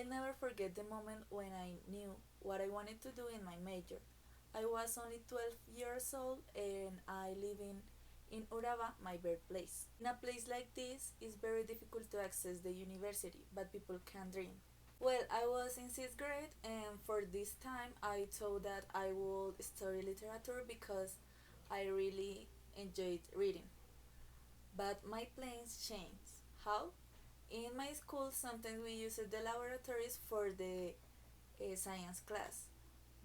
I'll never forget the moment when I knew what I wanted to do in my major. I was only 12 years old and I live in Uraba, my birthplace. In a place like this, it's very difficult to access the university, but people can dream. Well, I was in 6th grade, and for this time, I thought that I would study literature because I really enjoyed reading. But my plans changed. How? In my school, sometimes we used the laboratories for the science class,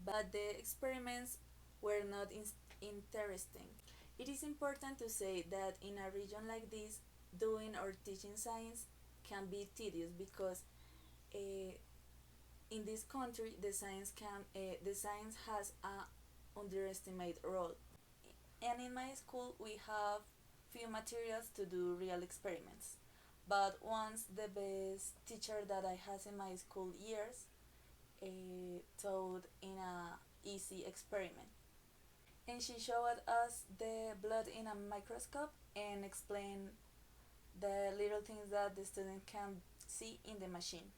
but the experiments were not interesting. It is important to say that in a region like this, doing or teaching science can be tedious because uh, in this country the science has a underestimated role, and in my school we have few materials to do real experiments. But once the best teacher that I had in my school years taught in a easy experiment, and she showed us the blood in a microscope and explained the little things that the student can see in the machine.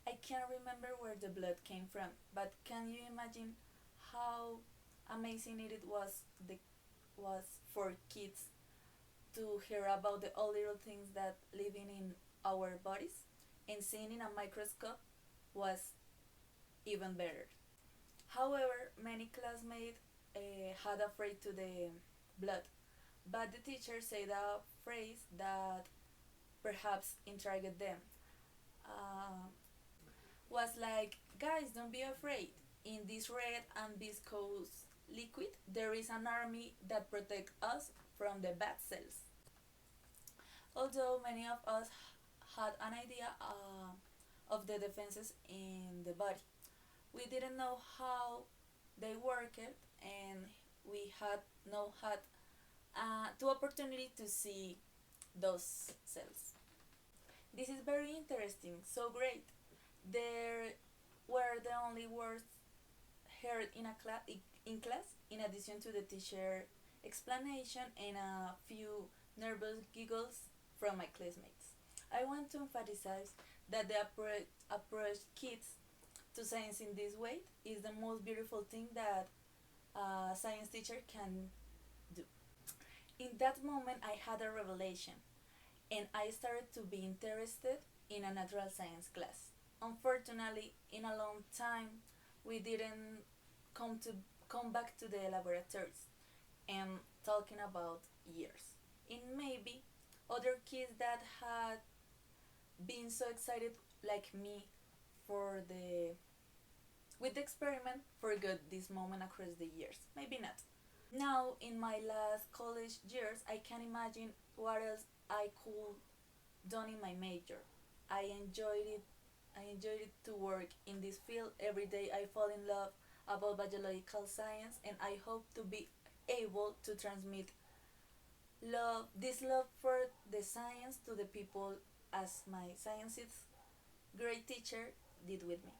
I can't remember where the blood came from, but can you imagine how amazing it was for kids to hear about the all little things that living in our bodies, and seeing in a microscope was even better. However, many classmates had afraid to the blood, but the teacher said a phrase that perhaps intrigued them. Uh, was like, guys, don't be afraid. In this red and viscous liquid, there is an army that protects us from the bad cells. Although many of us had an idea of the defenses in the body, we didn't know how they worked, and we had no had the opportunity to see those cells. This is very interesting, so great. There were the only words heard in class, in addition to the teacher explanation and a few nervous giggles from my classmates. I want to emphasize that the approach kids to science in this way is the most beautiful thing that a science teacher can do. In that moment, I had a revelation, and I started to be interested in a natural science class. Unfortunately, in a long time, we didn't come to come back to the laboratories and talking about years. And maybe other kids that had been so excited like me for the with the experiment forgot this moment across the years. Maybe not. Now, in my last college years, I can imagine what else I could done in my major. I enjoyed it. I enjoyed it to work in this field. Every day I fall in love about biological science, and I hope to be able to transmit this love for the science to the people as my science's great teacher did with me.